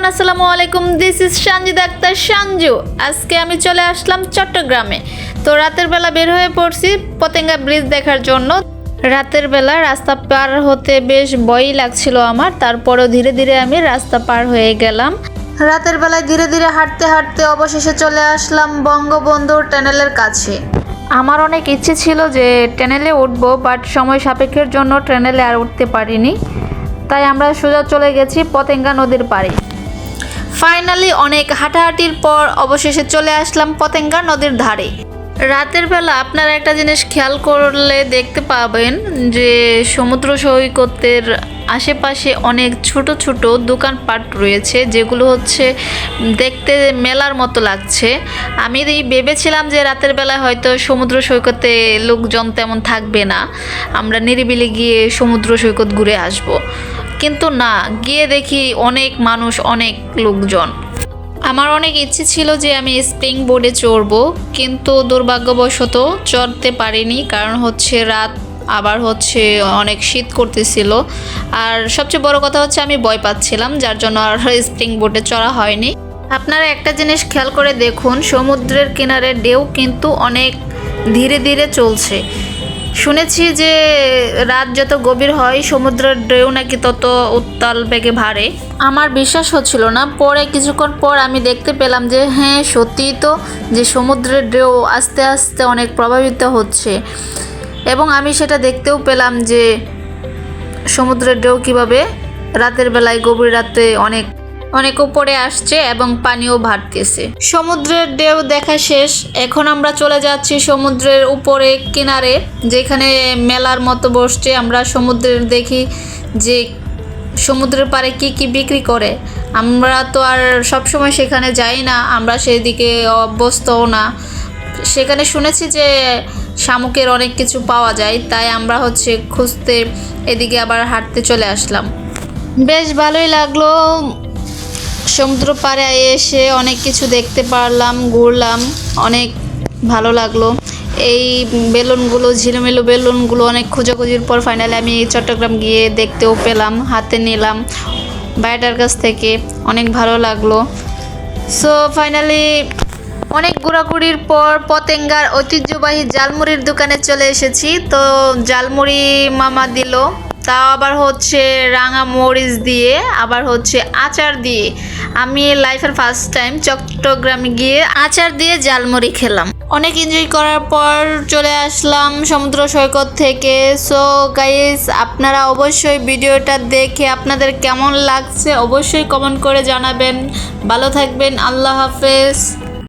আসসালামু আলাইকুম, this is Sanjida Akter Sanju. আজকে আমি চলে আসলাম চট্টগ্রামে। তো রাতের বেলা বের হয়ে পড়ছি পতেঙ্গা ব্রিজ দেখার জন্য। রাতের বেলা রাস্তা পার হতে বেশ ভয়ই লাগছিল আমার, তারপরেও ধীরে ধীরে আমি রাস্তা পার হয়ে গেলাম। রাতের বেলায় ধীরে ধীরে হাঁটতে হাঁটতে অবশেষে চলে আসলাম বঙ্গবন্ধু টানেলের কাছে। আমার অনেক ইচ্ছে ছিল যে টানেলে উঠবো, বাট সময় সাপেক্ষের জন্য টানেলে আর উঠতে পারিনি। তাই আমরা সোজা চলে গেছি পতেঙ্গা নদীর পাড়ে। ফাইনালি অনেক হাঁটাহাঁটির পর অবশেষে চলে আসলাম পতেঙ্গা নদীর ধারে। রাতের বেলা আপনারা একটা জিনিস খেয়াল করলে দেখতে পাবেন যে সমুদ্র সৈকতের আশেপাশে অনেক ছোট ছোট দোকানপাট রয়েছে, যেগুলো হচ্ছে দেখতে মেলার মতো লাগছে। আমি ভেবেছিলাম যে রাতের বেলায় হয়তো সমুদ্র সৈকতে লোকজন তেমন থাকবে না, আমরা নিরিবিলি গিয়ে সমুদ্র সৈকত ঘুরে আসব। কিন্তু না, গিয়ে দেখি অনেক মানুষ, অনেক লোকজন। আমার অনেক ইচ্ছে ছিল যে আমি স্প্রিং বোর্ডে চড়বো, কিন্তু দুর্ভাগ্যবশত চড়তে পারিনি, কারণ হচ্ছে রাত, আবার হচ্ছে অনেক শীত করতেছিল, আর সবচেয়ে বড় কথা হচ্ছে আমি ভয় পাচ্ছিলাম, যার জন্য আর স্প্রিং বোর্ডে চড়া হয়নি। আপনারা একটা জিনিস খেয়াল করে দেখুন, সমুদ্রের কিনারে ঢেউ কিন্তু অনেক ধীরে ধীরে চলছে। শুনেছি যে রাত যত গভীর হয় সমুদ্রের ঢেউ নাকি তত উত্তাল বেগে ভারে। আমার বিশ্বাস হচ্ছিল না, পরে কিছুক্ষণ পর আমি দেখতে পেলাম যে হ্যাঁ সত্যিই তো, যে সমুদ্রের ঢেউ আস্তে আস্তে অনেক প্রভাবিত হচ্ছে, এবং আমি সেটা দেখতেও পেলাম যে সমুদ্রের ঢেউ কীভাবে রাতের বেলায় গভীর রাতে অনেক অনেক উপরে আসছে এবং পানিও ভারতেছে। সমুদ্রের ঢেউ দেখা শেষ, এখন আমরা চলে যাচ্ছি সমুদ্রের উপরে কিনারে, যেখানে মেলার মতো বসছে। আমরা সমুদ্রের দেখি যে সমুদ্রের পাড়ে কি কি বিক্রি করে। আমরা তো আর সবসময় সেখানে যাই না, আমরা সেদিকে অভ্যস্তও না। সেখানে শুনেছি যে শামুকের অনেক কিছু পাওয়া যায়, তাই আমরা হচ্ছে খুঁজতে এদিকে আবার হাঁটতে চলে আসলাম। বেশ ভালোই লাগলো, সমুদ্র পাড়ে এসে অনেক কিছু দেখতে পারলাম, ঘুরলাম, অনেক ভালো লাগলো। এই বেলুনগুলো, ঝিলমিলো বেলুনগুলো অনেক খোঁজাখুঁজির পর ফাইনালি আমি চট্টগ্রাম গিয়ে দেখতেও পেলাম, হাতে নিলাম ভাইটার কাছ থেকে, অনেক ভালো লাগলো। সো ফাইনালি অনেক ঘোরাঘুরির পর পতেঙ্গার ঐতিহ্যবাহী জালমুড়ির দোকানে চলে এসেছি। তো জালমুড়ি মামা দিল, তাও আবার হচ্ছে রাঙা মরিচ দিয়ে, আবার হচ্ছে আচার দিয়ে। আমি লাইফের ফার্স্ট টাইম চট্টগ্রামে গিয়ে আচার দিয়ে জালমুড়ি খেলাম। অনেক এনজয় করার পর চলে আসলাম সমুদ্র সৈকত থেকে। সো গাইস, আপনারা অবশ্যই ভিডিওটা দেখে আপনাদের কেমন লাগছে অবশ্যই কমেন্ট করে জানাবেন। ভালো থাকবেন, আল্লাহ হাফেজ।